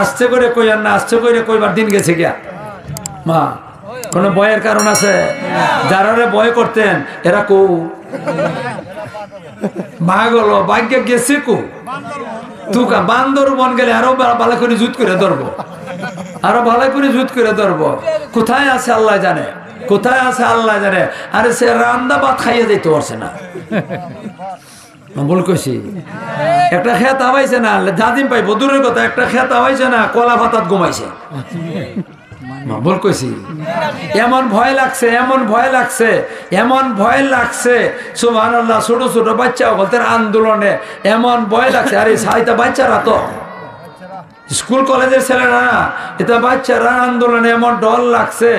আস্তে করে কইয়ার না, আস্তে করে কইবার দিন গেছে গিয়া মা। কোন ভয়ের কারণ আছে? যারা ভয় করতেন এরা কো মা গেল ভাগ্যে গেছে কো তুকা বান্দর বন গেলে আরো ভালো করে জুত করে ধরবো, আরো ভালো করে জুত করে ধরবো। কোথায় আছে আল্লাহ জানে, কোথায় আছে আল্লাহ জানে। আরে সে রান্দা ভাত খাইয়ে যেতে পারছে না। ভুল কইছি? একটা খেত আবাইছে না, জাদিম পাই বদুরের কথা, একটা খেত আবাইছে না, কলা পাতাত ঘুমাইছে। ভুল কইছি? এমন ভয় লাগছে, এমন ভয় লাগছে, এমন ভয় লাগছে, সুবহানাল্লাহ। ছোট ছোট বাচ্চা বলতে আন্দোলনে এমন ভয় লাগছে। আরে সাইতা বাচ্চারা তো স্কুল কলেজের ছেলেরা না, এটা বাচ্চারা আন্দোলনে এমন ডর লাগছে,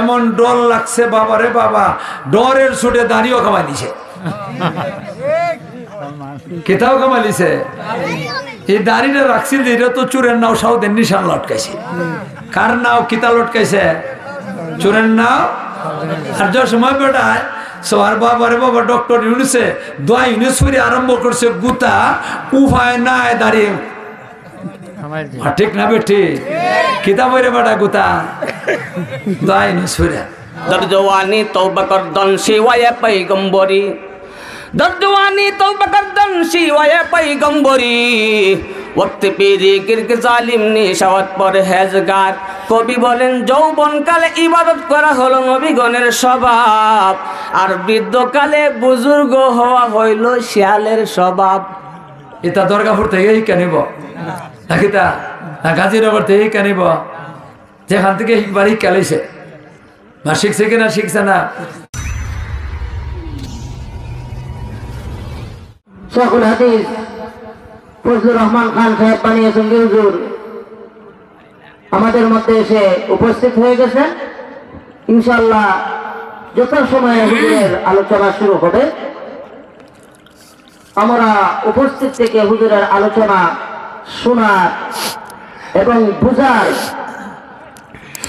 এমন ডর লাগছে বাবারে বাবা, ডরের ছুটে দাঁড়িয়েও কামাই দিছে। কেতাও কামালিছে। এই দাড়িটা রাখছি যে এটা তো চোরের নাও সাউদের নিশান লটকাইছে। কার নাও কিতা লটকাইছে? চোরের নাও। আর যে সময় বেটায় সবার বাবারে বাবা ডক্টর ইউনুসে দোয়া ইউনুস করে আরম্ভ করছে গুতা উপায় নাই দাঁড়িয়ে। ঠিক না বেটি? কিতা বইরে বেটা গুতা দোয়া ইউনুস করে। দরজওয়ানি তওবা করদন শিওয়ায়ে পয়গম্বরী, দরজওয়ানি তওবা করদন শিওয়ায়ে পয়গম্বরী, ওয়াক্ত পীরি কিরক জালিম নিশাওয়াত পরহেজগার। কবি বলেন যৌবনকালে ইবাদত করা হলো নবীগণের স্বভাব, আর বৃদ্ধকালে বুজুর্গ হওয়া হইল শিয়ালের স্বভাব। এটা দরগাপুর থেকে কেনিব নাকি তা গাজীনগর থেকে কেনিব? যেখান থেকে বাড়ি কেলাইছে না, শিখছে কিনা শিখছে না? শেখুল হাদিস ফজলুর রহমান খান সাহেব বানিয়েছেন হুজুর আমাদের মধ্যে এসে উপস্থিত হয়ে গেছেন। ইনশাআল্লাহ যথাসময়ে হুজুরের আলোচনা শুরু হবে। আমরা উপস্থিত থেকে হুজুরের আলোচনা শোনার এবং বুঝার,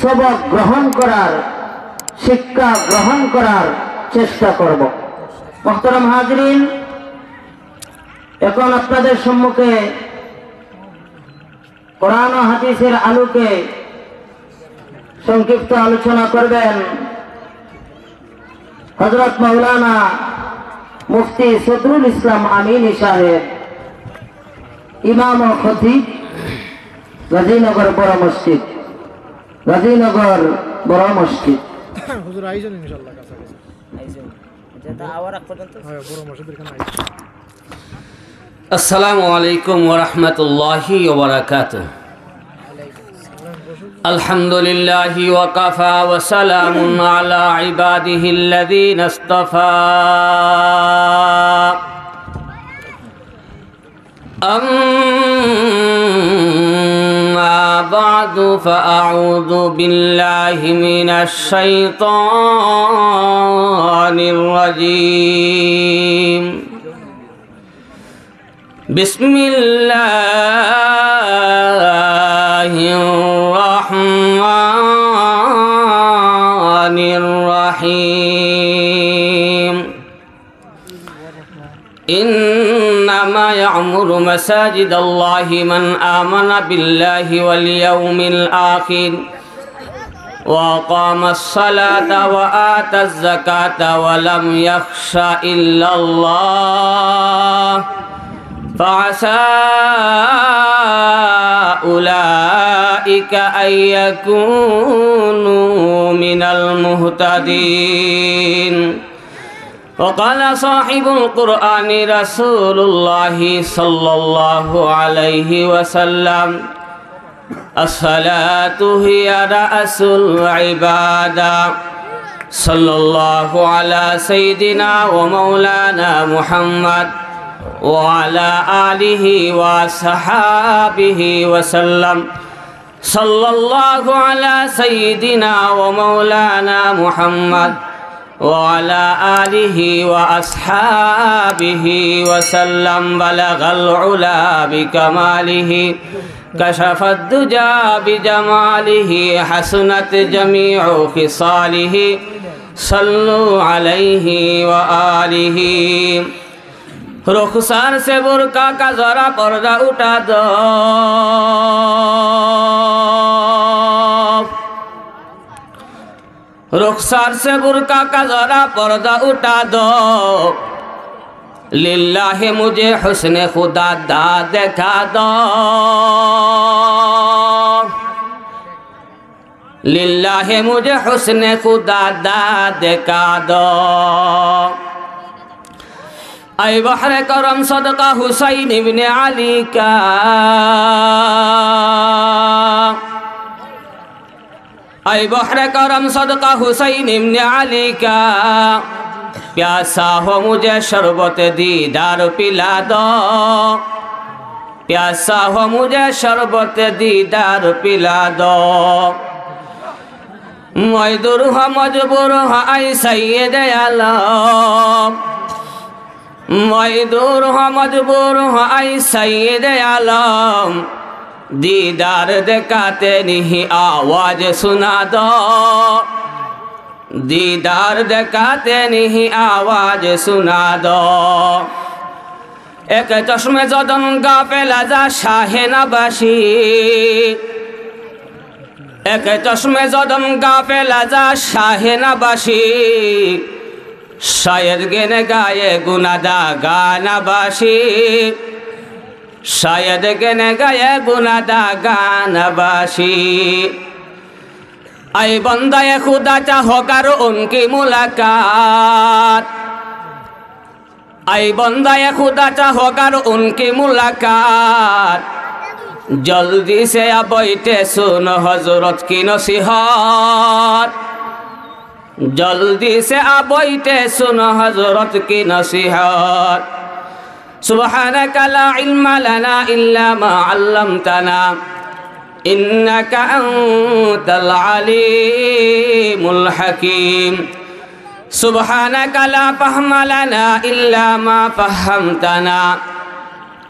সবক গ্রহণ করার, শিক্ষা গ্রহণ করার চেষ্টা করব। মুহতারাম হাজরিন, এখন আপনাদের সম্মুখে কোরআন ও হাদিসের আলোকে সংক্ষিপ্ত আলোচনা করবেন হযরত মাওলানা মুফতি সদরুল ইসলাম আমিনী সাহেব, ইমাম ও খতিব, গাজীনগর বড় মসজিদ, গাজীনগর বড় মসজিদ। হুজুর আইছেন ইনশাআল্লাহ কাছাকাছি আইছেন, যেটা আওয়ার পর্যন্ত হ্যাঁ বড় মসজিদের এখানে আইছেন। আসসালামু আলাইকুম ওয়া রাহমাতুল্লাহি ওয়া বারাকাতুহু। আলহামদুলিল্লাহি ওয়া কাফা ওয়া সালামুন আলা ইবাদিহিল্লাযীনা ইসতাফা। আম্মা বা'দু ফাআউযু বিল্লাহি মিনাশ শাইতানির রাজীম। বিসমিল্লাহির রহমানির রহিম। ইন্নামা ইয়া'মুরু মাসাজিদাল্লাহি মান আমানা বিল্লাহি ওয়াল ইয়াউমিল আখির ওয়া আকামাস সালাতা ওয়া আতাজ যাকাতা ওয়া লাম ইয়াখশা ইল্লাল্লাহ فعسى أولئك أن يكونوا من المهتدين. وقال صاحب القرآن رسول الله صلى الله عليه وسلم الصلاة هي رأس العبادة. صلى الله على سيدنا ومولانا محمد وعلى آله وصحابه وسلم. صلى الله على سيدنا ومولانا محمد وعلى آله وأصحابه وسلم. بلغ العلا بكماله كشف الدجى بجماله حسنت جميع خصاله. صلوا عليه وآله. रुखसार से बुरका का जरा पर्दा उठा दो, रुखसार से बुर्का का जरा पर्दा उठा दो, लिल्लाहि मुझे हुस्ने खुदा दा दिखा दो, लिल्लाहि मुझे हुस्ने खुदा दा दिखा दो। ऐ बहरे करम सदका हुसैन इब्ने अली का, ऐ बहरे करम सदका हुसैन इब्ने अली का, प्यासा हो मुझे शरबत दीदार पिला दो, प्यासा हो मुझे शरबत दीदार पिला दो। मजदूर हो मजबूर हो ऐ सैयद आलम, मजदूर हो मजबूर हो ऐ सैयद आलम, दीदार दिखाते नहीं आवाज सुना दो, दीदार दिखाते नहीं आवाज सुना दो। एक चश्मे जदन गाफिला जा शाहे नबाशी, एक चश्मे जदन गाफिला जा शाहे नबाशी, शायद गिने गाये गुनादा गानबाशी, शायद गिने गाये गुनादा गानबाशी। ऐ बंदाए खुदा चाहो करो उनकी मुलाकात, ऐ बंदाए खुदा चाहो करो उनकी मुलाकात, जल्दी से अब बैठे सुनो हजरत की नसीहत, जल्दी से अब बैठे सुनो हजरत की नसीहत। सुब्हानका ला इल्मा लना इल्ला मा अल्लमतना, इन्नका अंतल अलीमुल हकीम। सुब्हानका ला फहमा लना इल्ला मा फहमतना,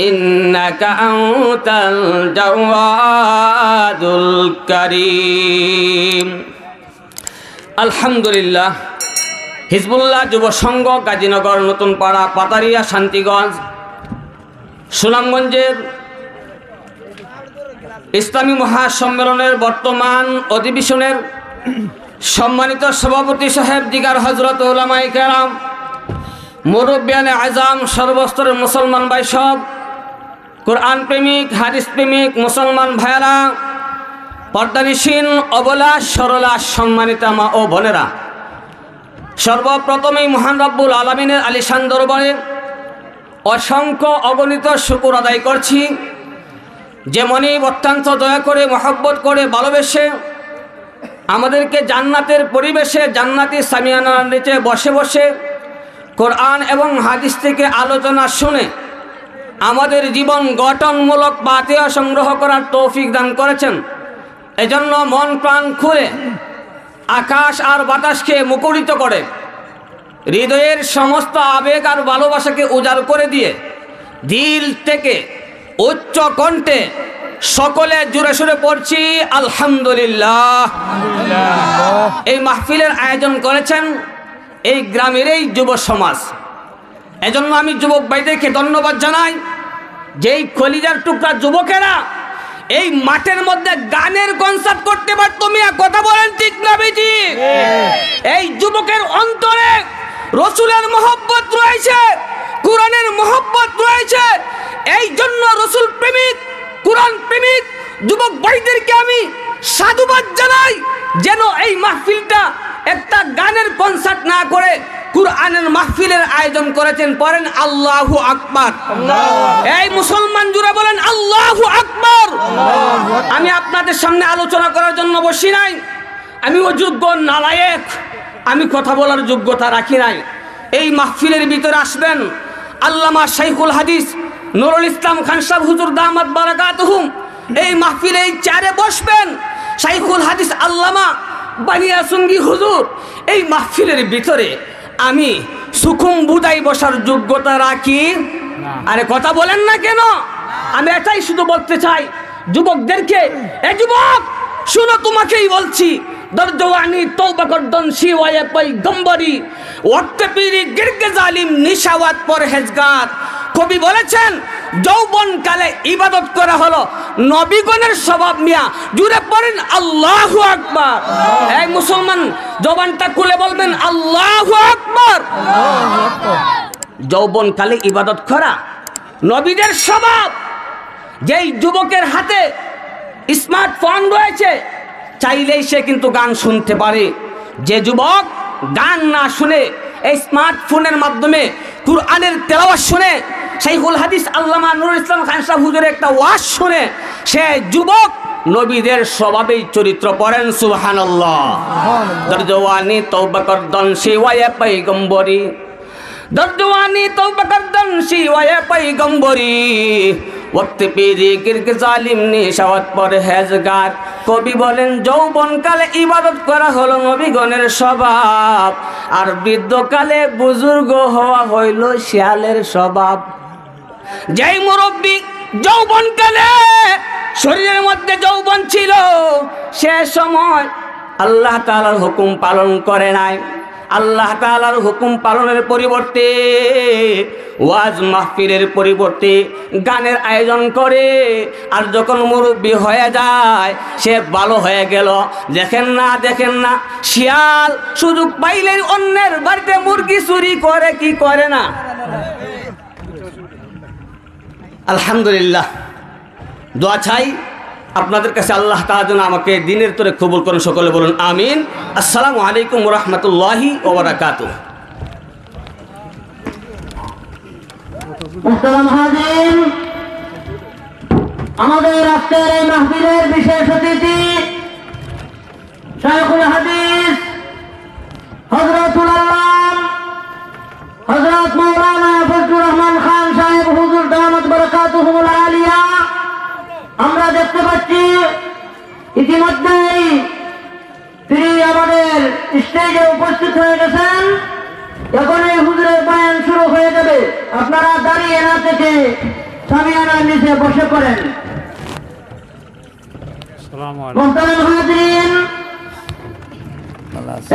इन्नका अंतल जवादुल करीम। আলহামদুলিল্লাহ। হিজবুল্লাহ যুব সংঘ গাজীনগর নতুন পাড়া পাতারিয়া শান্তিগঞ্জ সুনামগঞ্জের ইসলামী মহাসম্মেলনের বর্তমান অধিবেশনের সম্মানিত সভাপতি সাহেব দিগার হজরত উলামায়ে কেরাম, মুরব্বিয়ানে আজম, সর্বস্তরের মুসলমান ভাই সব, কোরআন প্রেমিক হাদিস প্রেমিক মুসলমান ভাইয়েরা, পর্দানিসীন অবলা সরলা সম্মানিতা মা ও বোনেরা, সর্বপ্রথমেই মহান রব্বুল আলামিনের আলিশান দরবারে অসংখ্য অগণিত শুকর আদায় করছি, যেমনই অত্যন্ত দয়া করে মহব্বত করে ভালোবেসে আমাদেরকে জান্নাতের পরিবেশে জান্নাতি সামিয়ানার নিচে বসে বসে কোরআন এবং হাদিস থেকে আলোচনা শুনে আমাদের জীবন গঠনমূলক বাতিহা সংগ্রহ করার তৌফিক দান করেছেন। এজন্য মন প্রাণ খুলে আকাশ আর বাতাসকে মুখরিত করে হৃদয়ের সমস্ত আবেগ আর ভালোবাসাকে উজাড় করে দিয়ে দিল থেকে উচ্চ কণ্ঠে সকলে জুড়ে সুরে পড়ছি আলহামদুলিল্লাহ। এই মাহফিলের আয়োজন করেছেন এই গ্রামের এই যুব সমাজ। এজন্য আমি যুবক ভাইদেরকে ধন্যবাদ জানাই, যেই কলিজার টুকরা যুবকেরা এই মাঠের মধ্যে গানের কনসার্ট করতে পারতো। মিয়া কথা বলেন ঠিক না বেজি? এই যুবকের অন্তরে রসুলের মহব্বত রয়েছে, কোরআনের মহব্বত রয়েছে। এই জন্য রসুল প্রেমিক কোরআন প্রেমিক যুবক ভাইদেরকে আমি সাধুবাদ জানাই, যেন এই মাহফিলটা একটা গানের কনসার্ট না করে কুরআনের মাহফিলের আয়োজন করেছেন। পড়েন আল্লাহু আকবার। এই মুসলমান জুড়ে বলেন আল্লাহু আকবার। আমি আপনাদের সামনে আলোচনা করার জন্য বসি নাই, আমি অযোগ্য নালায়েক, আমি কথা বলার যোগ্যতা রাখি নাই। এই মাহফিলের ভিতরে আসবেন আল্লামা শাইখুল হাদিস নুরুল ইসলাম খান সাহেব হুজুর দামাত বারাকাতুহুম। এই মাহফিলে এই চেয়ারে বসবেন শাইখুল হাদিস আল্লামা বানিয়াসুঙ্গি হুজুর। এই মাহফিলের ভিতরে আমি সুকুম বুদাই বসার যোগ্যতা রাখি? আরে কথা বলেন না কেন? আমি এটাই শুধু বলতে চাই যুবকদেরকে, এ যুবক শুনো, তোমাকেই বলছি, দরজওয়ানি তওবা করদন শিওয়ায়ে পয়গম্বরি ওয়াক্তে পীরি গিরগে জালিম নিশাওয়াত পরহেজগার। কবি বলেছেন যৌবন কালে ইবাদত করা হলো নবীগণের স্বভাব। মিয়া জুড়ে পড়েন আল্লাহু আকবার। এই মুসলমান জবানটা খুলে বলবেন আল্লাহু আকবার। যৌবন কালে ইবাদত করা নবীদের স্বভাব। যেই যুবকের হাতে স্মার্টফোন রয়েছে চাইলেই সে কিন্তু গান শুনতে পারে। যে যুবক গান না শুনে এই স্মার্টফোনের মাধ্যমে কুরআনের তেলাওয়াত শুনে, শাইখুল হাদিস আল্লামা নুরুল ইসলাম খান সাহেব হুজুরের একটা ওয়াজ শুনে, সে যুবক নবীদের স্বভাবেই চরিত্র পড়েন সুবহানাল্লাহ। দরজওয়ানি তওবা করদন শিওয়ায়ে পয়গম্বরি, দরজওয়ানি তওবা করদন শিওয়ায়ে পয়গম্বরি ওয়াক্তে পীরি গিরগে জালিম নিশাওয়াত পরহেজগার। কবি বলেন যৌবনকালে ইবাদত করা হলো নবীগণের স্বভাব, আর বৃদ্ধকালে বুজুর্গ হওয়া হইল শিয়ালের স্বভাব। যেই মুরব্বী যৌবনকালে শরীরের মধ্যে যৌবন ছিল, সে সময় আল্লাহ তাআলার হুকুম পালন করে নাই। আল্লাহ তাআলার হুকুম পালনের পরিবর্তে ওয়াজ মাহফিলের পরিবর্তে গানের আয়োজন করে। আর যখন মুরব্বী হয়ে যায় সে ভালো হয়ে গেল। দেখেন না শিয়াল সুযোগ পাইলে অন্যের বাড়িতে মুরগি চুরি করে কি করে না? আলহামদুলিল্লাহ, দোয়া চাই আপনাদের কাছে আল্লাহ তাআলা যেন আমাকে দিনের তরে কবুল করেন। সকলে বলুন আমিন। আসসালামু আলাইকুম ওয়া রাহমাতুল্লাহি ওয়া বারাকাতুহু। মুহতারাম হাজির, আমাদের আজকের এই মাহফিলের বিশেষ অতিথি শাইখুল হাদিস হযরতুল আল্লাম হযরত মাওলানা ফজলুর রহমান খান সাহেব হুজুর দামাত বারাকাতুহুল আলিয়া। আমরা দেখতে পাচ্ছি ইতিমধ্যেই তিনি আমাদের স্টেজে উপস্থিত হয়ে গেছেন। এখন এই হুজুরের বয়ান শুরু হয়ে যাবে। আপনারা দাঁড়িয়ে না থেকে সামিয়ানার নিচে বসে পড়েন। মুহতারাম হাজিরিন,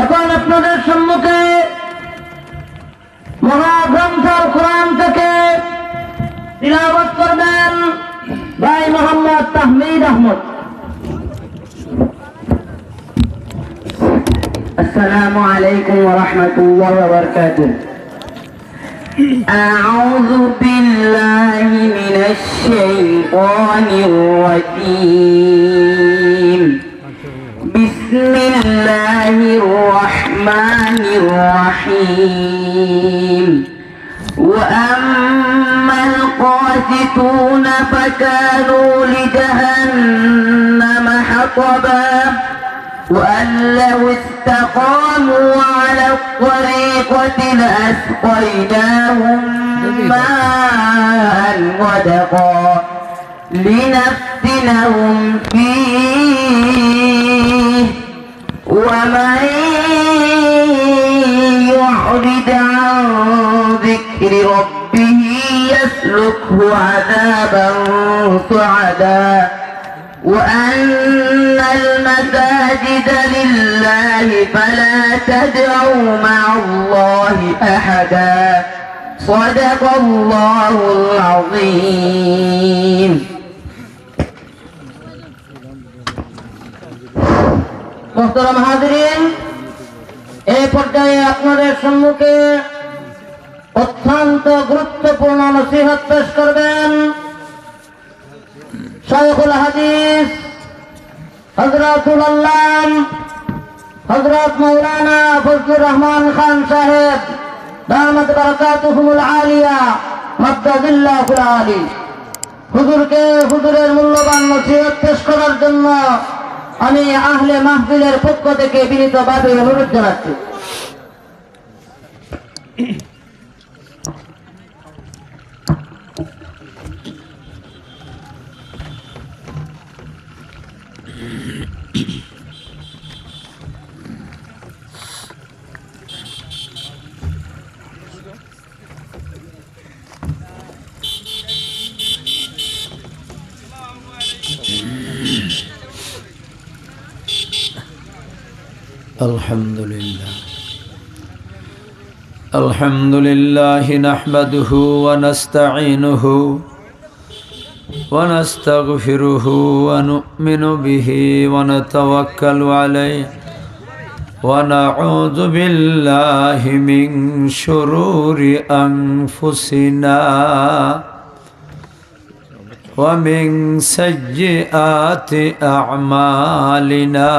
এখন আপনাদের সম্মুখে মহাগ্রন্থ কোরআন থেকে তিলাওয়াত করবেন ভাই মোহাম্মদ তাহমিদ আহমদ। السلام عليكم ورحمة الله وبركاته. أعوذ بالله من الشيطان الرجيم. بسم الله الرحمن الرحيم. وأما القاسطون فكانوا لجهنم حطبا وأن لو استقاموا على الطريقة لأسقيناهم ماء غدقا لنفتنهم فيه ومن يعرض عن ذكر ربه يسلكه عذابا صعدا وأن المساجد لله فلا تدعوا مع الله أحدا صدق الله العظيم. محترم হাজিরিন, এই পর্যায়ে আপনাদের সম্মুখে অত্যন্ত গুরুত্বপূর্ণ নসিহত পেশ করবেন শাইখুল হাদিস হযরতুল আল্লাম হযরত মাওলানা ফজলুর রহমান খান সাহেব দামাত বারাকাতুহুল আলিয়া মাদ্দাদিল্লাহুল আলী। হুজুরকে হুজুরের মূল্যবান নসিহত পেশ করার জন্য আমি আহলে মাহফিলের পক্ষ থেকে বিনীতভাবে অনুরোধ জানাচ্ছি। الحمد لله نحمده ونستعينه ونستغفره ونؤمن به ونتوكل عليه ونعوذ بالله من شرور أنفسنا ومن سيئات أعمالنا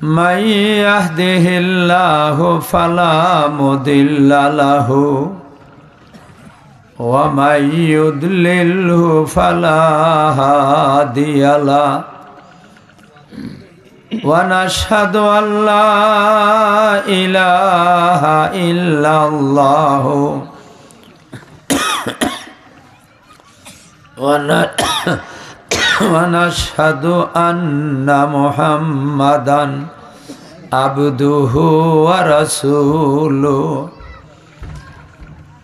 من يهده الله فلا مضل له ومن يضلله فلا هادي له ونشهد أن لا إله إلا الله ونشهد أن محمدا عبده ورسوله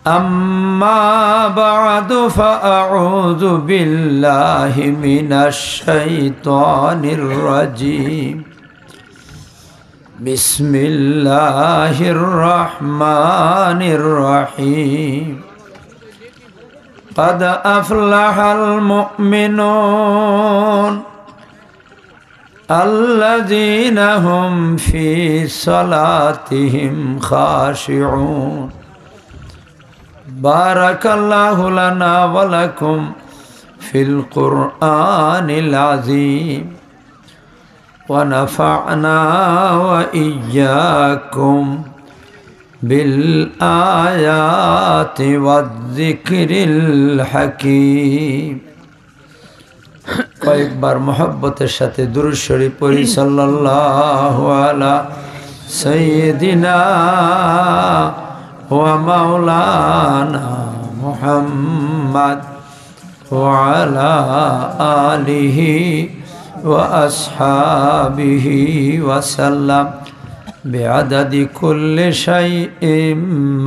أما بعد فأعوذ بالله من الشيطان الرجيم بسم الله الرحمن الرحيم قد أفلح المؤمنون الذين هم في صلاتهم خاشعون بارك الله لنا ولكم في القرآن العظيم ونفعنا وإياكم بالآيات والذكر الحكيم কয়েকবার মোহাব্বতের সাথে দুরূদ শরীফ পড়ি সাল্লাল্লাহু আলা সাইয়্যিদিনা ওয়া মাওলানা মুহাম্মদ ওয়া আলা আলিহি ওয়া আসহাবিহি ওয়া সাল্লাম بعدد كل شيء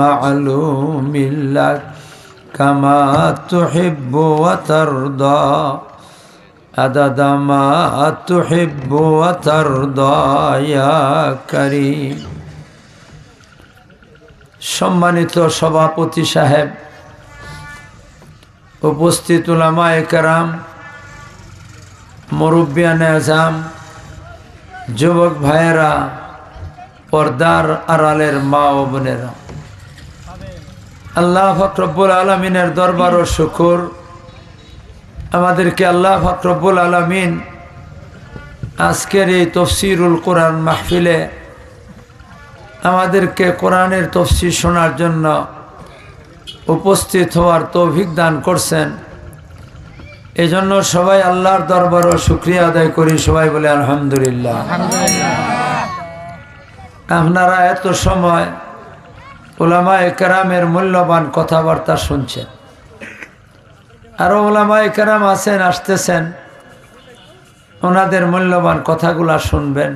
معلوم لك كما تحب وترضى عدد ما تحب وترضى يا كريم সম্মানিত সভাপতি সাহেব, উপস্থিত উলামায়ে কেরাম, মুরব্বিয়ানে আজম, যুবক ভাইয়েরা, পর্দার আড়ালের মা ও বোনেরা, আল্লাহ পাক রব্বুল আলামিনের দরবার ও শুকর, আমাদেরকে আল্লাহ পাক রব্বুল আলামিন আজকের এই তাফসীরুল কোরআন মাহফিলে আমাদেরকে কোরআনের তাফসীর শোনার জন্য উপস্থিত হওয়ার তৌফিক দান করছেন। এজন্য সবাই আল্লাহর দরবার ও শুকরিয়া আদায় করি। সবাই বলে আলহামদুলিল্লাহ। আপনারা এত সময় উলামায়ে কেরামের মূল্যবান কথাবার্তা শুনছেন, আরো উলামায়ে কেরাম আছেন, আসতেছেন, ওনাদের মূল্যবান কথাগুলা শুনবেন।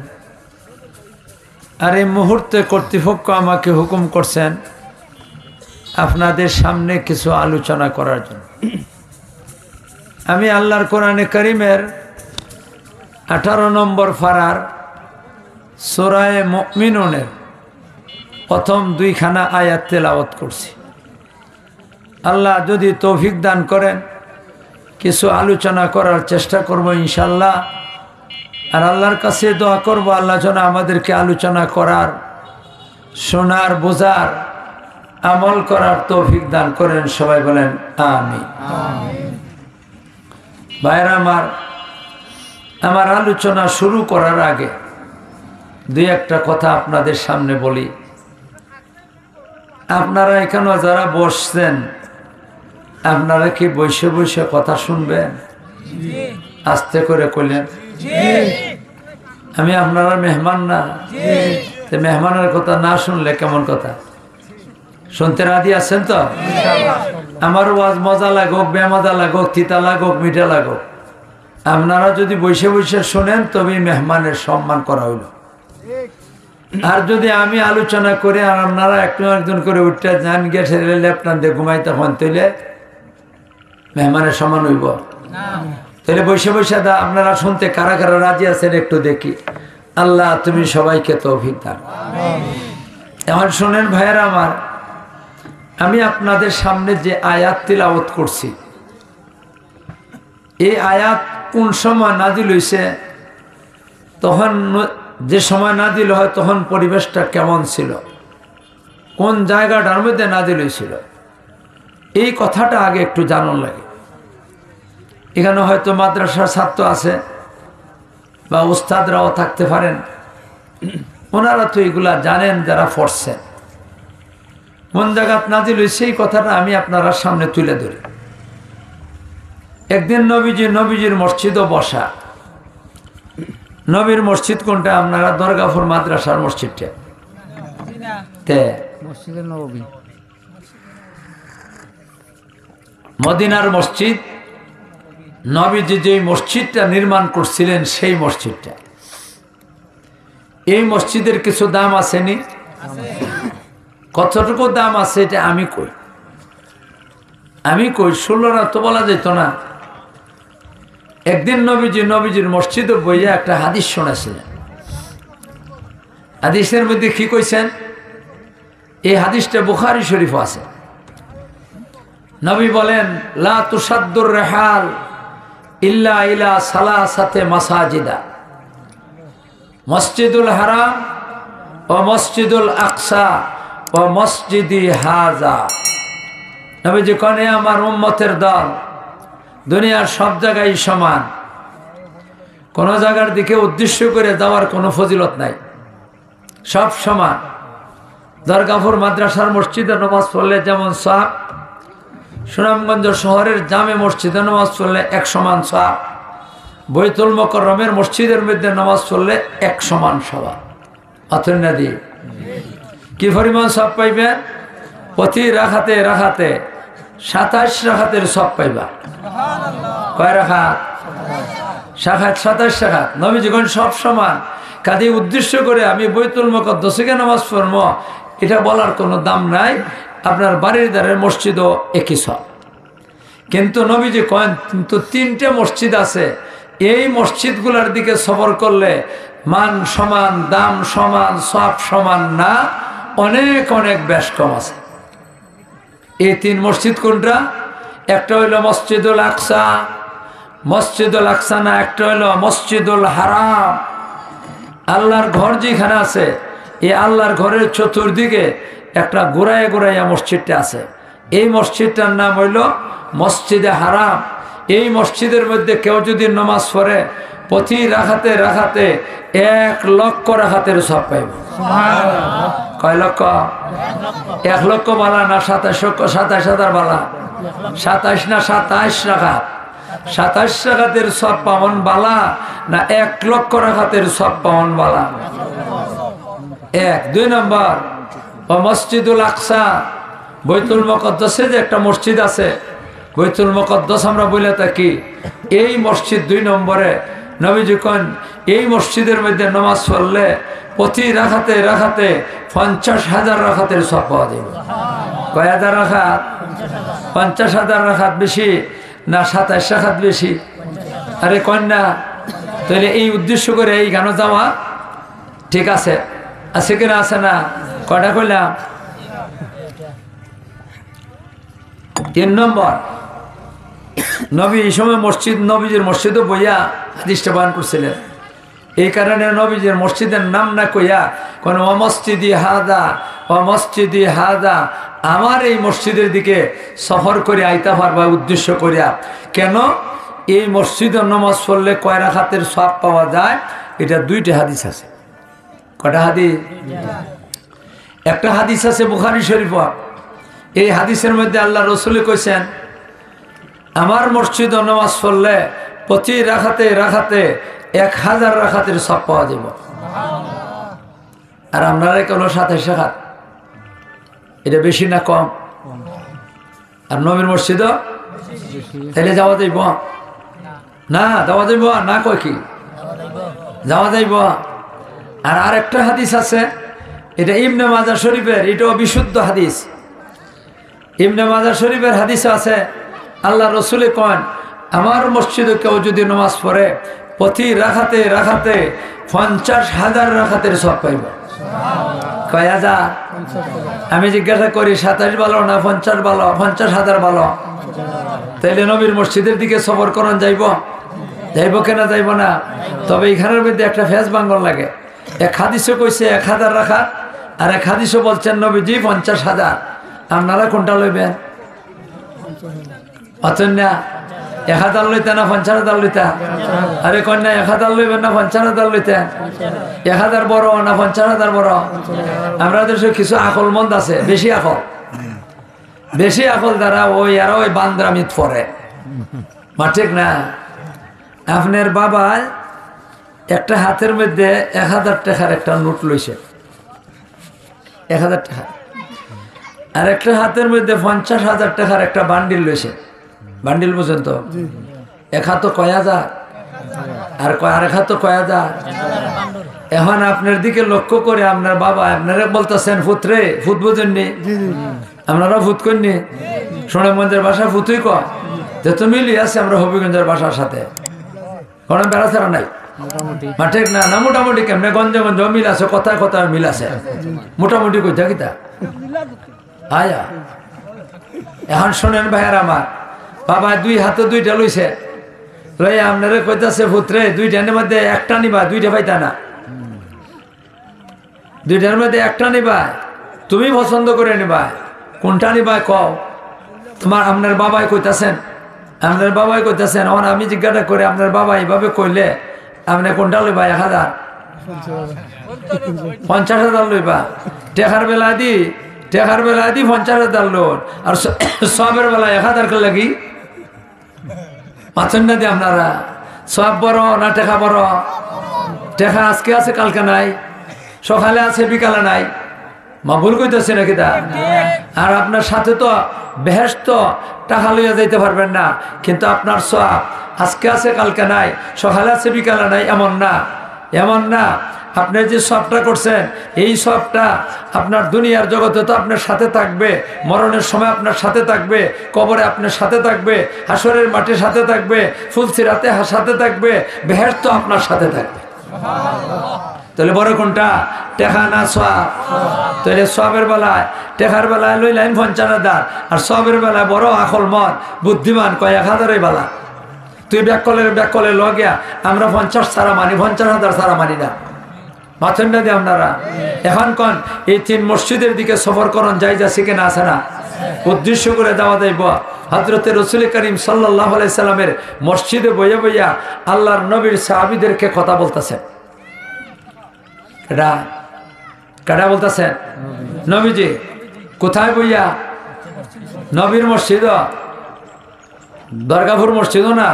আর এই মুহূর্তে কর্তৃপক্ষ আমাকে হুকুম করছেন আপনাদের সামনে কিছু আলোচনা করার জন্য। আমি আল্লাহর কোরআনে কারীমের 18 নম্বর পারার সূরা মুমিনুনের প্রথম 2খানা আয়াত তেলাওয়াত করছি। আল্লাহ যদি তৌফিক দান করেন কিছু আলোচনা করার চেষ্টা করব ইনশাআল্লাহ। আর আল্লাহর কাছে দোয়া করব আল্লাহ যেন আমাদেরকে আলোচনা করার, শোনার, বোঝার, আমল করার তৌফিক দান করেন। সবাই বলেন আমিন। ভাইরা আমার আলোচনা শুরু করার আগে দুই একটা কথা আপনাদের সামনে বলি। আপনারা এখানে যারা বসছেন, আপনারা কি বসে বসে কথা শুনবেন? আস্তে করে কইলেন। আমি আপনারা মেহমান না, মেহমানের কথা না শুনলে কেমন কথা? শুনতে রাজি আছেন তো? আমার ওয়াজ মজা লাগুক, বেমজা লাগুক, তিতা লাগুক, মিঠা লাগুক, আপনারা যদি বসে বসে শোনেন তবে মেহমানের সম্মান করা হইল। আর যদি আমি আলোচনা করে আর আপনারা একজন করে উঠতে যান গেছে রেলে আপনাদের ঘুমাইতে হন, তাইলে মেহমানের সমান হইব? তাহলে বসে বসে আপনারা শুনতে কারা কারা রাজি আছেন একটু দেখি। আল্লাহ তুমি সবাইকে তৌফিক দান। এখন শোনেন ভাইয়েরা আমার, আমি আপনাদের সামনে যে আয়াত তিলাওয়াত করছি, এই আয়াত কোন সময় নাজিল হইছে, তখন যে সময় নাজিল হয় তখন পরিবেশটা কেমন ছিল, কোন জায়গাটার মধ্যে নাজিল হয়েছিল, এই কথাটা আগে একটু জানার লাগে। এখানে হয়তো মাদ্রাসার ছাত্র আছে বা উস্তাদরাও থাকতে পারেন, ওনারা তো এগুলা জানেন যারা পড়ছেন। কোন জায়গাত নাজিল হয়েছে এই কথাটা আমি আপনার সামনে তুলে ধরি। একদিন নবীজির মসজিদও বসা। নবীর মসজিদ কোনটা? আপনারা দরগাপুর মাদ্রাসার মসজিদটা মসজিদে নববী, মদিনার মসজিদ। নবীজি যে মসজিদটা নির্মাণ করছিলেন সেই মসজিদটা, এই মসজিদের কিছু দাম আসেনি? কতটুকু দাম আছে এটা আমি কই 16 তো বলা যেত না। একদিন নবীজির মসজিদে বইয়া একটা হাদিস শোনাছিলেন। হাদিসের মধ্যে কি কইছেন? এই হাদিসটা বুখারী শরীফ আছে। নবী বলেন, লা তুসাদ্দুর রিহাল ইল্লা ইলা সালাসাতে মাসাজিদা, মসজিদুল হারাম ও মসজিদুল আকসা ও মসজিদি হাজা। নবীজি কনে আমার উম্মতের দল দুনিয়ার সব জায়গায় সমান, কোন জায়গার দিকে উদ্দেশ্য করে যাওয়ার কোনো ফজিলত নাই, সব সমান। দরগাপুর মাদ্রাসার মসজিদে নামাজ পড়লে যেমন সওয়াব, সুনামগঞ্জ শহরের জামে মসজিদে নামাজ পড়লে 1 সমান সওয়াব, বৈতুল মুকাররমের মসজিদের মধ্যে নামাজ পড়লে 1 সমান সওয়াব। অতএব দিয়ে কি পরিমাণ সওয়াব পাইবেন? প্রতি রাকাতে 27 রাকাতের সওয়াব পাইবা। কয় রাকাত? 27 রাকাত। নবী যখন সব সমান, কাজে উদ্দেশ্য করে আমি বৈতুল মুকাদ্দাসে নামাজ পড়ব এটা বলার কোনো দাম নাই। আপনার বাড়ির দ্বারের মসজিদও একই সব। কিন্তু নবীজি কয়েন কিন্তু 3টে মসজিদ আছে, এই মসজিদগুলোর দিকে সফর করলে মান সমান, দাম সমান, সব সমান না, অনেক অনেক বেশ কম আছে। এই 3 মসজিদ কোনটা? একটা হইল মসজিদুল আকসা, মসজিদুল আকসা না, একটা হইল মসজিদুল হারাম। আল্লাহর ঘর যেখানে আছে, এই আল্লাহর ঘরের চতুর্দিকে একটা গোড়াইয়া মসজিদটা আছে, এই মসজিদটার নাম হইল মসজিদে হারাম। এই মসজিদের মধ্যে কেউ যদি নামাজ পড়ে প্রতি রাকাতে 1 লক্ষ রাকাতের সওয়াব পাইবে। কয় লক্ষ? 1 লক্ষ বালা না 27,000 বালা? 27 না 27 রাকাত? 27 রাকাতের সওয়াব পাওয়ান বালা না 1 লক্ষ রাকাতের সওয়াব পাওয়ান বালা? 1। 2 নম্বর, ও মসজিদুল আকসা, বৈতুল মুকাদ্দাসে যে একটা মসজিদ আছে, বৈতুল মুকাদ্দাস আমরা বলে থাকি, এই মসজিদ 2 নম্বরে। নবীজি কোন এই মসজিদের মধ্যে নামাজ পড়লে প্রতি রাকাতে 50,000 রাকাতের সওয়াব পাওয়া যাবে। কয় হাজার রাকাত? 50,000 রাকাত বেশি না 27 রাকাত বেশি? আরে কন্যা, তাহলে এই উদ্দেশ্য করে এই গান যাওয়া ঠিক আছে? আছে কিনা? আছে না? কয়টা কইলাম? 3 নম্বর, নবী এই সময় নবীজির মসজিদে বইয়া হাদিসটা বয়ান করছিলেন। এই কারণে নবীজির মসজিদের নাম না কইয়া কোন মসজিদি হাজা ও মসজিদি হাজা, আমার এই মসজিদের দিকে সফর করে আইতা পারবা উদ্দেশ্য করিয়া। কেন? এই মসজিদের নামাজ পড়লে কয় রাকাতের সওয়াব পাওয়া যায়, এটা 2টা হাদিস আছে। কয়টা হাদিস? একটা হাদিস আছে বুখারী শরীফ। এই হাদিসের মধ্যে আল্লাহ রাসূল কইছেন, আমার মসজিদে নামাজ পড়লে প্রতি রাকাতে 1000 রাকাতের সওয়াব পাওয়া যাবে। আর আপনারা কেন 27 রাকাত? এটা বেশি না কম? আর নবীর মসজিদও তাহলে যাওয়া যাইব না? যাওয়া যাইব না? কয় কি যাওয়া যাইব? আর আরেকটা হাদিস আছে, এটা ইবনে মাজাহ শরীফের, এটাও বিশুদ্ধ হাদিস। ইবনে মাজাহ শরীফের হাদিস আছে, আল্লাহ রাসূল কন, আমার মসজিদে কেউ যদি নামাজ পড়ে প্রতি রাখাতে রাখাতে 50,000 রাখাতের সব পাইব। কয় হাজার? আমি জিজ্ঞাসা করি 27 ভালো না 50 ভালো? 50,000 ভালো। তাইলে নবীর মসজিদের দিকে সফর করন যাইব? যাইব কেনা যাইব না? তবে এখানের মধ্যে একটা ফেস বাঙ্গন লাগে। এক হাদিসে কইছে 1,000 রাখা, আর এক হাদিসে বলছেন নবীজি 50,000। আপনারা কোনটা লইবেন? অচন না 1,000 লইতে না 50,000 লইতা? আরে কন্যা 1,000 লইবেন না 50,000 লইতে? 1,000 বড় না 50,000 বড়? আমরা দেশে কিছু আকল মন্দ আছে, বেশি আকল দ্বারা ওই আর ওই বান্দ্রামিত পড়ে। মা ঠিক না? আপনার বাবা একটা হাতের মধ্যে 1,000 টাকার একটা নোট লইছে, 1,000 টাকা, আর একটা হাতের মধ্যে 50,000 টাকার একটা বান্ডিল লইছে। বান্ডিল বুঝেন তো? এক হাত কয় হাজার, আর এক হাত কয় হাজার। এখন আপনার দিকে লক্ষ্য করে আপনার বাবা আপনারা বলতেছেন ফুতরে, ফুত বুঝেননি? আপনারা ফুত করেননি? সোনামগঞ্জের ভাষা ফুতুই কয়, যেহেতু মিলি আছে আমরা হবিগঞ্জের ভাষার সাথে, কোনো বেড়াছাড়া নাই। ঠিক না? না মোটামুটি কেমনে গঞ্জে গঞ্জ মিল আছে, কথায় কথায় মিল আছে, মোটামুটি কই থাকি তা আয়া। এখন শোনেন ভাইয়ার আমার, বাবা 2 হাতে 2টা লইছে, লই আপনারে কইতাছে পুত্রে 2টার মধ্যে একটা নিবা, 2টা পাইতা না, 2টার মধ্যে একটা নিবা, তুমি পছন্দ করে নিবা, কোনটা নিবা কও। তোমার আপনার বাবাই কইতাছেন, আপনার বাবাই কইতাছেন। এখন আমি জিজ্ঞাসা করে আপনার বাবা এইভাবে কইলে আপনি কোনটা লইবা? 1,000? 50,000 লইবা? টেকার বেলা দি 50,000 লোন, আর সবের বেলা 1,000 করে লাগি পাচ্ছেন না? দিয়ে আপনারা সব বড় না টেকা বড়? টেকা আজকে আছে কালকে নাই, সকালে আছে বিকালে নাই। মা ভুল কইতেছে নাকি তা? আর আপনার সাথে তো বেহেশত টাকা লইয়া যাইতে পারবেন না, কিন্তু আপনার সব আজকে আছে কালকে নাই, সকালে আছে বিকালে নাই, এমন না, এমন না। আপনি যে সবটা করছেন, এই সবটা আপনার দুনিয়ার জগতে তো আপনার সাথে থাকবে, মরণের সময় আপনার সাথে থাকবে, কবরে আপনার সাথে থাকবে, হাসরের মাটির সাথে থাকবে, ফুলসিরাতে সাথে থাকবে, বেহেশত আপনার সাথে থাকবে। তাহলে বড় কোনটা? টেকা না সওয়াব? তাহলে সবের বেলায়, টেকার বেলায় লইলেন 50,000, আর সবের বেলায় বড় আকল মত বুদ্ধিমান কয় 1,000 বেলা। তুই ব্যাকলের লগিয়া আমরা 50 ছাড়া মানি, 50,000 ছাড়া মানি না। মাথেন না দিয়ে আপনারা এখন কন এই 3 মসজিদের দিকে সফর করন যাই যাচ্ছে কিনা আছে না? উদ্দেশ্য করে দেওয়া যাইব। হযরতে রাসূল করিম সাল্লাল্লাহু আলাইহি সাল্লামের মসজিদে বইয়া বইয়া আল্লাহর নবীর সাহাবীদেরকে কথা বলতেছেন। কারা বলতেছেন? নবীজি। কোথায় বইয়া? নবীর মসজিদ, দরগাপুর মসজিদ না,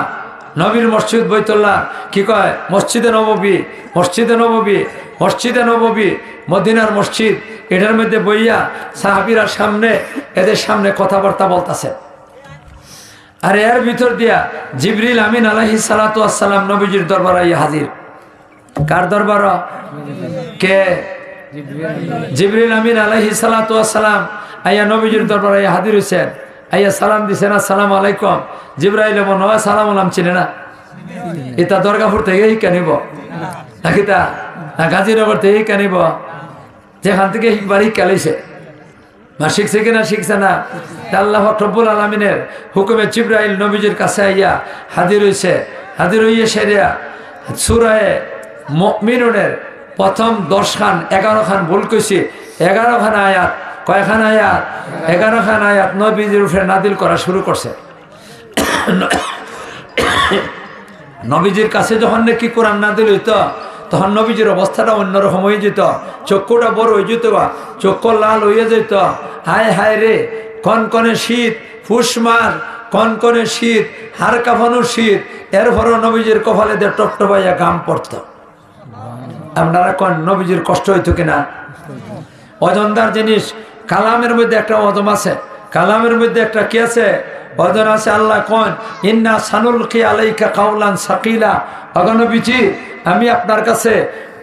নবীর মসজিদ বাইতুল্লাহ, কি কয় মসজিদে নববী, মসজিদে নববী, মসজিদে নববী, মদিনার মসজিদ। এটার মধ্যে বইয়া সাহাবীরা সামনে, এদের সামনে কথাবার্তা বলতেছে। আর এর ভিতর দিয়া জিবরিল আমিন আলাইহিস সালাতু ওয়াস সালাম নবীজির দরবারে আইয়া হাজির। কার দরবার? কে? জিবরিল আমিন আলাইহিস সালাতু ওয়াস সালাম আইয়া নবীজির দরবারে আইয়া হাজির হইছেন। আইয়া সালাম দিছেন, আসসালামু আলাইকুম। জিবরাইল মনে হয় সালাম আলাম চিনে না, এটা দরগাপুর থেকে কেনিব নাকি তা না গাজীনগর থেকে কেনিব? যেখান থেকে বাড়ি কেলাইছে, মা শিখছে কিনা শিখছে না? আল্লাহ রব্বুল আলামিনের হুকুমে জিবরাইল নবীজির কাছে আইয়া হাজির হইছে। হাজির হইয়া সেরিয়া সূরা মুমিনুনের প্রথম 10 খান 11 খান ভুল কইছি, 11 খান আয়াত, কয়খান আয়াত? 11 খান আয়াত নবীজির উপরে নাদিল করা শুরু করছে। নবীজির কাছে যখন নাকি কোরআন নাদিল হইত, তখন নবীজির অবস্থাটা অন্যরকম হয়ে যেত, চক্ষুটা বড় হয়ে যেত, চক্ষু লাল হয়ে যেত। হায় হায় রে, কনকনে শীত, ফুসমার কনকনে শীত, হাড় কাঁপানো শীত, এরপরও নবীজির কপালে দিয়ে টপটপাইয়া গাম পড়ত। আপনারা কোন নবীজির কষ্ট হইতো কিনা? ওজনদার জিনিস। কালামের মধ্যে একটা ওজন আছে, কালামের মধ্যে একটা কি আছে? ওজন আছে আল্লাহ কোন ইন্না সানুলকি আলাইকা কাউলান সাকিলা, অগণবিজি আমি আপনার কাছে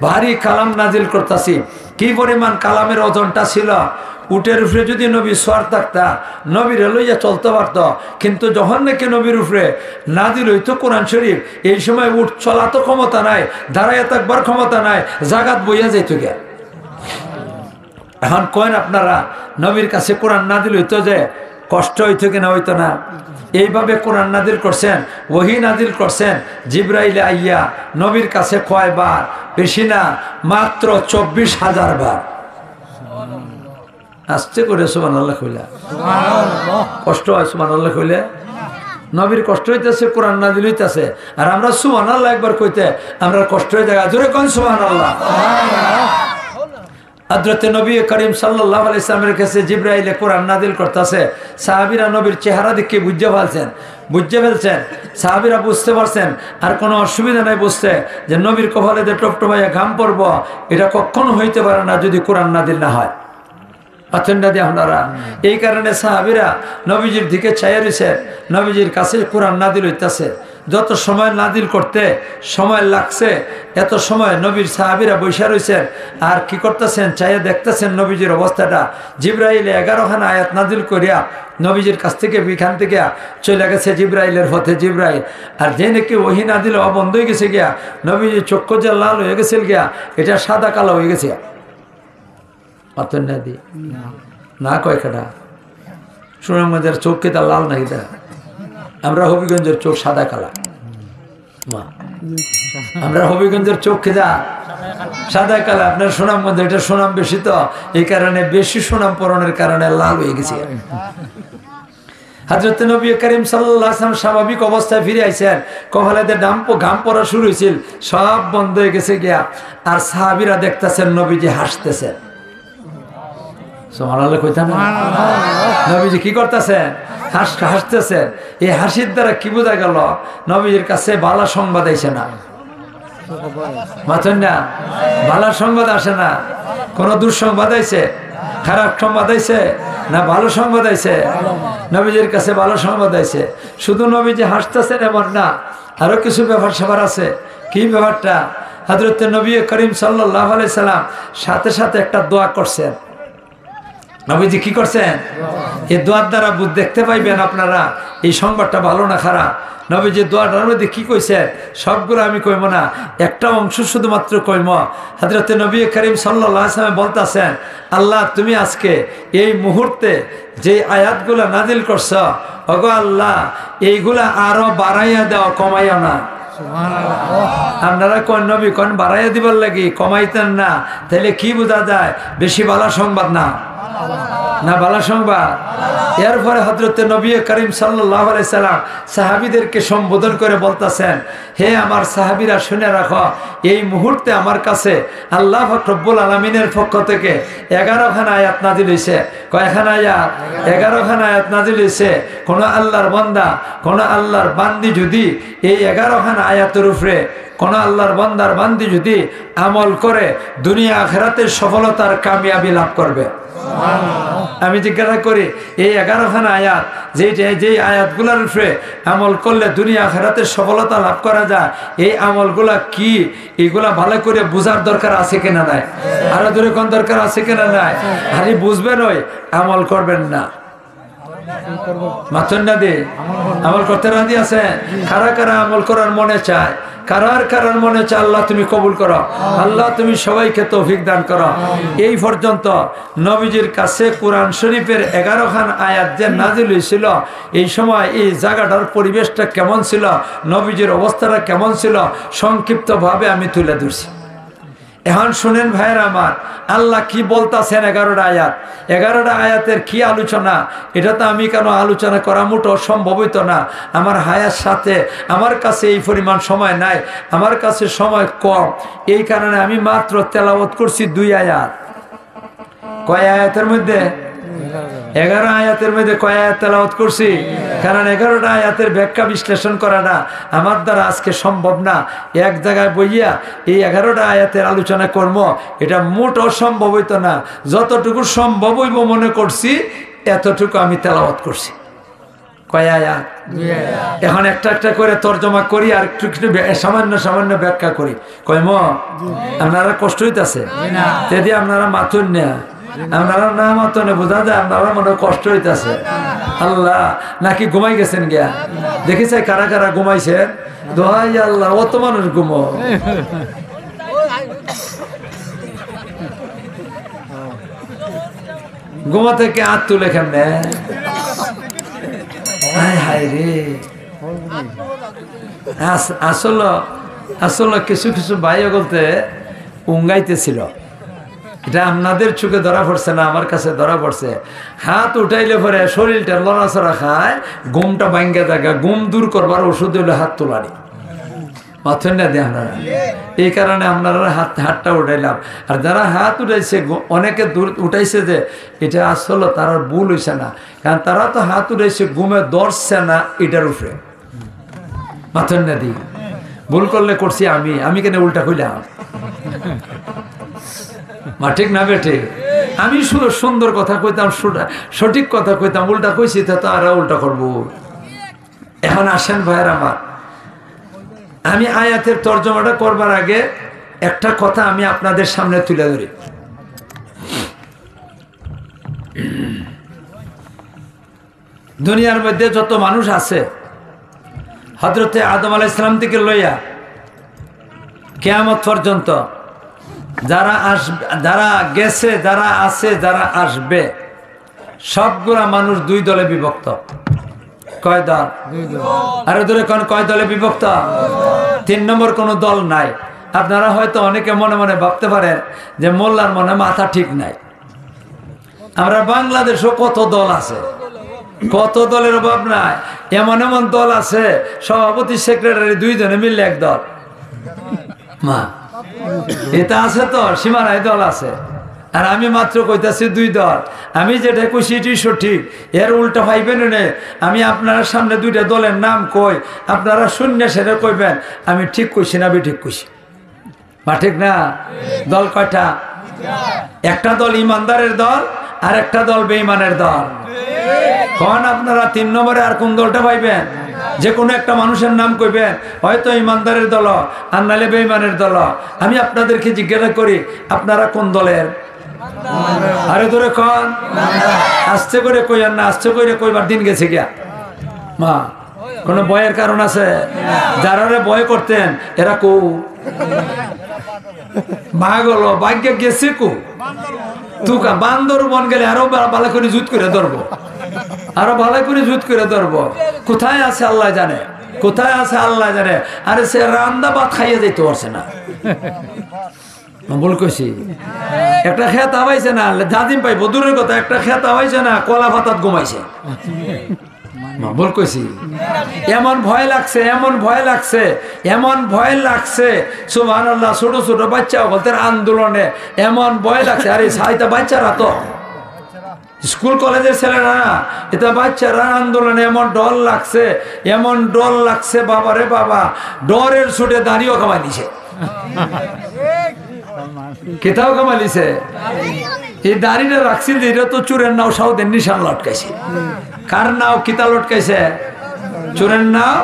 ভারী কালাম নাজিল করতেছি। কি পরিমাণ কালামের ওজনটা ছিল, উটের উপরে যদি নবী সোয়ার থাকতা নবীর লইয়া চলতে পারত, কিন্তু যখন নাকি নবীর উপরে নাজিল হইতো কোরআন শরীফ, এই সময় উট চলা তো ক্ষমতা নাই, দাঁড়াইয়া থাকবার ক্ষমতা নাই, জাগাত বইয়া যাইত গে। এখন কয়েন আপনারা নবীর কাছে কোরআন নাজিল হইতো যে কষ্ট হইতো কিনা, হইতো না। এইভাবে কোরআন নাজিল করছেন, ওহী নাজিল করছেন জিবরাইল আইয়া নবীর কাছে কয়বার, বেশি না মাত্র 24,000 বার। আসতে করে সুবহানাল্লাহ কইলা, কষ্ট হয় সুবহানাল্লাহ কইলে, নবীর কষ্ট হইতেছে, কোরআন নাজিল হইতেছে, আর আমরা সুবহানাল্লাহ একবার কইতে আমরা কষ্ট হয়ে যায়। জোরে কোন সুবহানাল্লাহ। হযরত নবী করিম সাল্লাল্লাহু আলাইহি সাল্লামের কাছে জিবরাইল কোরআন নাজিল করতেছে, সাহাবীরা নবীর চেহারা দেখে বুঝতে ফেলছেন, সাহাবীরা বুঝতে পারছেন, আর কোনো অসুবিধা নাই বুঝতে যে নবীর কপালে যে টপটপাইয়া ঘাম পড়ব, এটা কখনো হইতে পারে না যদি কোরআন নাজিল না হয়। আপনারা এই কারণে সাহাবীরা নবীজির দিকে চাইয়া রয়েছে, নবীজির কাছে কোরআন নাজিল হইতেছে। যত সময় নাজিল করতে সময় লাগছে, এত সময় নবীর সাহাবীরা বৈশা রয়েছেন আর কি করতেছেন, চাইয়া দেখতেছেন নবীজির অবস্থাটা। জিবরাইল 11খানা আয়াত নাজিল করিয়া নবীজির কাছ থেকে বিখান থেকে চলে গেছে জিবরাইলের পথে জিবরাইল। আর যে নাকি ওহী নাজিল হওয়া বন্ধ হয়ে গেছে গিয়া, নবীজির চক্ষু যে লাল হয়ে গেছিল গিয়া, এটা সাদা কালো হয়ে গেছে। না কয়েকটা সুনামগঞ্জের চোখ কে তার লাল নাই, আমরা হবিগঞ্জের চোখ সাদা কালা। আমরা হবিগঞ্জের চোখ খেদা সাদা কালা, আপনার সুনামগঞ্জ এটা সুনাম বেশি, তো এই কারণে বেশি সুনাম পূরণের কারণে লাল হয়ে গেছে। হযরত নবী করিম সাল্লাল্লাহু আলাইহি ওয়াসাল্লাম স্বাভাবিক অবস্থায় ফিরে আইছেন, কপালেতে ঘাম পড়া শুরু হয়েছিল, সব বন্ধ হয়ে গেছে গিয়া। আর সাহাবীরা দেখতেছেন নবীজি হাসতেছেন। সুবহানাল্লাহ কইতাম না, নবীজি কি করতেছেন, হাসতেছেন। এই হাসির দ্বারা কি বোঝা গেল, নবীজির কাছে ভালো সংবাদ আইছে না, মাথেন না, ভালো সংবাদ আসে না। কোন দুঃসংবাদ আইছে, খারাপ সংবাদ আইছে না ভালো সংবাদ আইছে? নবীজির কাছে ভালো সংবাদ আইছে। শুধু নবীজি হাসতেছেন এমন না, আরো কিছু ব্যাপার স্যাপার আছে। কি ব্যাপারটা, হযরত নবী করিম সাল্লাল্লাহু আলাইহি সাল্লাম সাথে সাথে একটা দোয়া করছেন। নবীজি কি করছেন, এই দোয়ার দ্বারা দেখতে পাইবেন আপনারা এই সংবাদটা ভালো না খারাপ। নবীজি দোয়াটার মধ্যে কি কইছে সবগুলো আমি কইব না, একটা অংশ শুধুমাত্র কইব। হযরত নবী করিম সাল্লাল্লাহু আলাইহি ওয়াসাল্লাম বলতেছেন, আল্লাহ তুমি আজকে এই মুহূর্তে যে আয়াতগুলো নাজিল করছ, ওগো আল্লাহ এইগুলা আরো বাড়াইয়া দাও, কমাইও না। আপনারা কোন নবী কোন বাড়াইয়া দিবার লাগি, কমাইতেন না, তাহলে কি বোঝা যায়, বেশি ভালো সংবাদ না, না ভালো সংবাদ। এরপরে হযরত নবী করিম সাল্লাল্লাহু আলাইহি সাল্লাম সাহাবীদেরকে সম্বোধন করে বলতেছেন, হে আমার সাহাবীরা শুনে রাখো, এই মুহূর্তে আমার কাছে আল্লাহ রব্বুল আলামিনের পক্ষ থেকে 11খানা আয়াত নাজিল হয়েছে। কয়খানা আয়াত? 11খানা আয়াত নাজিল হয়েছে। কোন আল্লাহর বান্দা, কোন আল্লাহর বান্দি যদি এই 11খানা আয়াতের উপরে কোন আল্লাহর বান্দার বান্দি যদি আমল করে, দুনিয়া আখিরাতের সফলতার কামিয়াবি লাভ করবে। আমি জিজ্ঞাসা করি, এই 11খানা আয়াত যে আয়াতগুলোর উপরে আমল করলে দুনিয়া আখিরাতের সফলতা লাভ করা যায়, এই আমলগুলা কি, এইগুলা ভালো করে বোঝার দরকার আছে কিনা নাই? আরো দূরে কোন দরকার আছে কিনা নাই? খালি বুঝবেন ওই আমল করবেন না, মাথন না দিয়ে আমল করতে রাজি আছেন? কারা কারা আমল করার মনে চায়? কারার মনে চায় আল্লাহ তুমি কবুল করো, আল্লাহ তুমি সবাইকে তৌফিক দান করো। এই পর্যন্ত নবীজির কাছে কোরআন শরীফের 11খান আয়াত যে নাজিল হয়েছিল, এই সময় এই জায়গাটার পরিবেশটা কেমন ছিল, নবীজির অবস্থাটা কেমন ছিল, সংক্ষিপ্তভাবে আমি তুলে ধরছি। এখন শুনেন ভাইয়েরা আমার, আল্লাহ কি বলতেছেন 11টা আয়াত। 11টা আয়াতের কি আলোচনা, এটা তো আমি কেন আলোচনা করা মোটো সম্ভব হইতো না। আমার হায়ার সাথে আমার কাছে এই পরিমাণ সময় নাই, আমার কাছে সময় কম, এই কারণে আমি মাত্র তেলাওয়াত করছি 2 আয়াত। কয় আয়াতের মধ্যে? 11 আয়াতের মধ্যে কয় আয়াত তেলাওয়াত করছি? কারণ 11টা আয়াতের ব্যাখ্যা বিশ্লেষণ করাটা আমার দ্বারা আজকে সম্ভব না। এক জায়গায় বইয়া এই 11টা আয়াতের আলোচনা করব, এটা মোটেও সম্ভব হইতো না। যতটুকু সম্ভব হইব মনে করছি, এতটুকু আমি তেলাওয়াত করছি। কয় আয়াত? এখন একটা একটা করে তর্জমা করি আর একটু একটু সামান্য সামান্য ব্যাখ্যা করি। কয় ম আপনারা কষ্ট হইতেছে যদি আপনারা মাথুন না, আপনারা না মাথনে বোঝা যায় আপনারা মনে কষ্ট হইতেছে। আল্লাহ নাকি ঘুমাই গেছেন গিয়া? দেখেছে কারা কারা ঘুমাইছে? দোহাই আল্লাহ, অত মানুষ ঘুমো। ঘুমা থেকে হাত তুলে কেমনে? হায় রে, আসলে কিছু কিছু ভাই বলতে উঙ্গাইতেছিল। এটা আপনাদের চোখে ধরা পড়ছে না, আমার কাছে ধরা পড়ছে। হাত উঠাইলে পরে শরীরটা লড়াচড়া খায়, ঘুমটা ভাঙ্গে থাকে। ঘুম দূর করবার ওষুধ হইলে হাত তোলারি, মাথুন না দিয়ে আপনারা। এই কারণে আপনারা হাতটা উঠাইলাম। আর যারা হাত উঠাইছে অনেকে দূর উঠাইছে যে এটা আসলে তারা ভুল হয়েছে না, কারণ তারা তো হাত উঠাইছে ঘুমে ধরছে না এটার উপরে। মাথুন না দিই ভুল করলে করছি আমি কেন উল্টা কইলাম? মা ঠিক না বেঠে? আমি সুন্দর কথা কইতাম, সঠিক কথা কইতাম, উল্টা কইছি তো তারা উল্টা করবো। এখন আসেন ভাইয়ের আমার, আমি আয়াতের তর্জমাটা করবার আগে একটা কথা আমি আপনাদের সামনে তুলে ধরি। দুনিয়ার মধ্যে যত মানুষ আছে, হযরতে আদম আলাইহিস সালাম থেকে লইয়া কিয়ামত পর্যন্ত যারা আসবে, যারা গেছে, যারা আছে, যারা আসবে, সবগুলা মানুষ দুই দলে বিভক্ত। কয় দল? আরে ধরে কয় দলে বিভক্ত? 3 নম্বর কোনো দল নাই। আপনারা হয়তো অনেকে মনে মনে ভাবতে পারেন যে মোল্লার মনে মাথা ঠিক নাই। আমরা বাংলাদেশও কত দল আছে, কত দলের অভাব নাই। এমন এমন দল আছে সভাপতি সেক্রেটারি 2 জনে মিললে এক দল। মা এটা আছে তো সীমানায় দল আছে। আর আমি মাত্র কইতাছি 2 দল। আমি যেটা কইছি এটি সঠিক, এর উল্টা ভাইবেন না। আমি আপনার সামনে 2টা দলের নাম কই, আপনারা শূন্য সেটা কইবেন আমি ঠিক কইছি না ঠিক কইছি। বা ঠিক না? দল কয়টা? একটা দল ইমানদারের দল আর একটা দল বেঈমানের দল। কোন আপনারা 3 নম্বরে আর কোন দলটা পাইবেন? যে কোনো একটা মানুষের নাম কইবেন, হয়তো ইমানদারের দল আর নাইলে বেঈমানের দল। আমি আপনাদেরকে জিজ্ঞাসা করি আপনারা কোন দলের? আরে ধরে কন, আস্তে করে কইয়ার না, আস্তে করে কইবার দিন গেছে গিয়া। মা কোন ভয়ের কারণ আছে? যারা ভয় করতেন এরা কো ভাগ হলো, ভাগ্যে গেছে কো তুকা। বান্দর বন গেলে আরো ভালো করে জুত করে ধরবো, আরো ভালো করে জুত করে ধরবো। কোথায় আছে আল্লাহ জানে, কোথায় আছে আল্লাহ জানে। আরে সে রান্দা ভাত খাইয়ে যাইতে পারছে না। ভুল কইছি? একটা খেত আবাইছে না, জাদিম পাই বদুরের কথা, একটা খেত আবাইছে না, কলা পাতাত ঘুমাইছে। ভুল কইছি? এমন ভয় লাগছে, এমন ভয় লাগছে, এমন ভয় লাগছে, সুবহানাল্লাহ। ছোট ছোট বাচ্চা বলতে আন্দোলনে এমন ভয় লাগছে। আরে সাইতা বাচ্চারা তো স্কুল কলেজের ছেলেরা না, এটা বাচ্চারা আন্দোলনে এমন ডর লাগছে, এমন ডর লাগছে, বাবারে বাবা, ডরের ছুটে দাঁড়িয়েও কামাই দিছে। কেতাও কামালিছে। এই দাড়িটা রাখছি, এটা তো চোরের নাও সাউদের নিশান লটকাইছে। কার নাও কিতা লটকাইছে? চোরের নাও।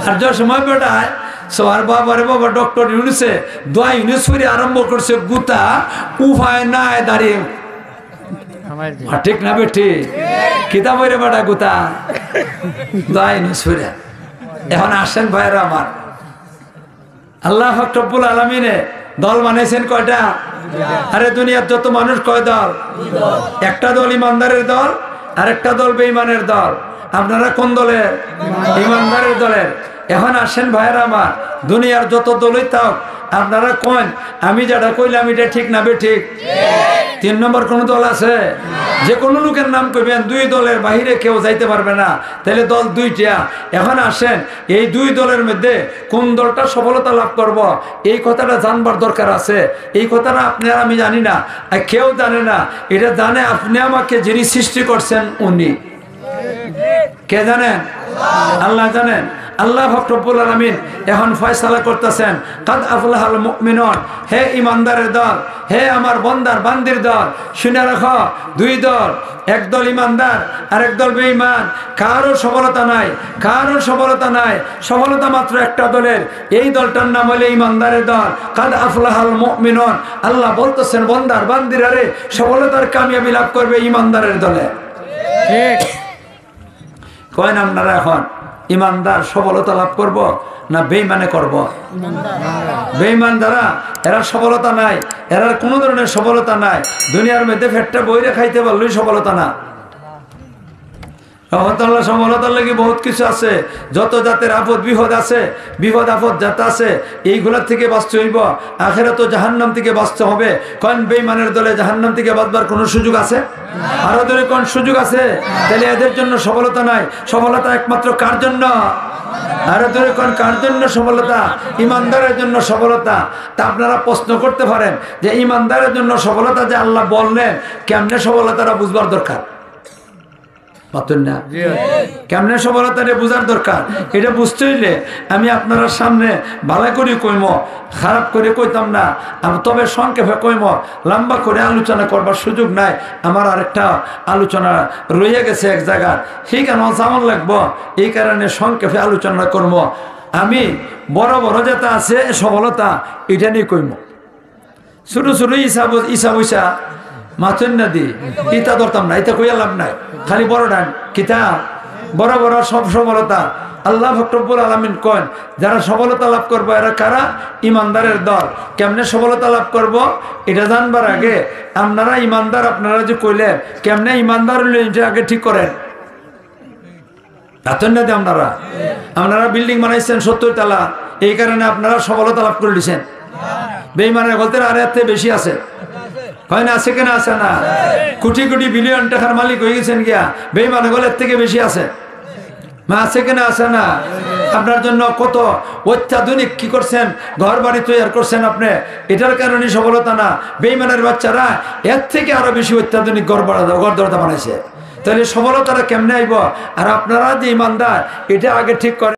আর যে সময় বেটায় সবার বাবারে বাবা ডক্টর ইউনুসে দোয়া ইউনুস করে আরম্ভ করছে গুতা উপায় নাই দাঁড়িয়ে। ঠিক না বেঠি? কিতা বইরে বেটা গুতা দোয়া ইউনুস করে। এখন আসেন ভাইরা আমার, আল্লাহ রব্বুল আলামিনে দল বানাইছেন কয়টা? আরে দুনিয়ার যত মানুষ কয় দল? একটা দল ইমানদারের দল আর একটা দল বেঈমানের দল। আপনারা কোন দলের? ইমানদারের দলের। এখন আসেন ভাইয়েরা আমার, দুনিয়ার যত দলই থাক আপনারা কোন আমি যেটা কইলাম এটা ঠিক না বেঠিক? 3 নম্বর কোন দল আছে? যে কোনো লোকের নাম কইবেন, 2 দলের বাহিরে কেউ যাইতে পারবে না, তাহলে দল 2টা। এখন আসেন এই 2 দলের মধ্যে কোন দলটা সফলতা লাভ করব, এই কথাটা জানবার দরকার আছে। এই কথাটা আপনার আমি জানি না, আর কেউ জানে না। এটা জানে আপনি আমাকে যিনি সৃষ্টি করছেন উনি। কে জানেন? আল্লাহ জানেন। আল্লাহ রব্বুল আলামিন এখন ফয়সালা করতেছেন, কাদ আফলাহাল মুমিনুন, হে ইমানদারের দল, হে আমার বান্দার বান্দির দল, শুনে রাখো দুই দল, একদল ইমানদার আর একদল বেঈমান। কারো সফলতা নাই, কারো সফলতা নাই, সফলতা মাত্র একটা দলের, এই দলটার নাম হলো ইমানদারের দল। কাদ আফলাহাল মুমিনুন, আল্লাহ বলতেছেন বান্দার বান্দিরা রে সফলতার কামিয়াবি লাভ করবে ইমানদারের দলে। ঠিক কয়েন আপনারা এখন ইমানদার সফলতা লাভ করব না বেঈমানে করব? বেঈমান দ্বারা এরা সফলতা নাই, এরা কোনো ধরনের সফলতা নাই। দুনিয়ার মধ্যে ফেটটা বইরে খাইতে পারলেই সফলতা না। রহমতুল্লাহ সফলতার লাগি বহুত কিছু আছে, যত জাতের আপদ বিপদ আছে, বিপদ আপদ যাতে আছে, এইগুলার থেকে বাঁচতে হইব। আখেরাত তো জাহান্নাম থেকে বাঁচতে হবে। কোন বেঈমানের দলে জাহান্নাম থেকে বাঁচবার কোনো সুযোগ আছে? আরো দলে কোন সুযোগ আছে? তাহলে এদের জন্য সফলতা নাই। সফলতা একমাত্র কার জন্য? আরো দলে কোন কার জন্য সফলতা? ইমানদারের জন্য সফলতা। তা আপনারা প্রশ্ন করতে পারেন যে ইমানদারের জন্য সফলতা যে আল্লাহ বললেন, কেমনে সফলতাটা বুঝবার দরকার? কেমনে সফলতা বুঝার দরকার। এটা বুঝতে হইলে আমি আপনার সামনে ভালো করে কইম, খারাপ করে কইতাম না, তবে সংক্ষেপে কইম। লম্বা করে আলোচনা করবার সুযোগ নাই। আমার আরেকটা আলোচনা রয়ে গেছে এক জায়গায়, সেইখানে যেমন লাগবো, এই কারণে সংক্ষেপে আলোচনা করবো। আমি বড় বড় যেটা আছে সফলতা, এটা নিয়ে কইম। ছোট ছোট ইসা বৈসা মাথুন না দি ইটা ধরতাম না, এটা কইয়া লাভ নাই। খালি বড় ডান কিতা বড় বড় সব সফলতা আল্লাহ রব্বুল আলামিন কন, যারা সফলতা লাভ করবো এরা কারা? ইমানদারের দল। কেমনে সফলতা লাভ করব এটা জানবার আগে আপনারা ইমানদার, আপনারা যে কইলেন কেমনে ইমানদার হইলে এটা আগে ঠিক করেন। আপনারা বিল্ডিং বানাইছেন 70 তলা, এই কারণে আপনারা সফলতা লাভ করে দিচ্ছেন। বেঈমানের বলতে আর এর থেকে বেশি আছে, হয় না? আছে কেনা? আছে না? কোটি কোটি বিলিয়ন টাকার মালিক হয়ে গেছেন গিয়া, বেঈমানের গলের থেকে বেশি আছে। আছে কেনা? আছে না? আপনার জন্য কত অত্যাধুনিক কি করছেন, ঘর বাড়ি তৈরি করছেন আপনি, এটার কারণে সফলতা না। বেঈমানের বাচ্চারা এর থেকে আরো বেশি অত্যাধুনিক ঘর দরজা বানাইছে। তাহলে সফলতাটা কেমনে আইব? আর আপনারা যে ইমানদার, এটা আগে ঠিক করে।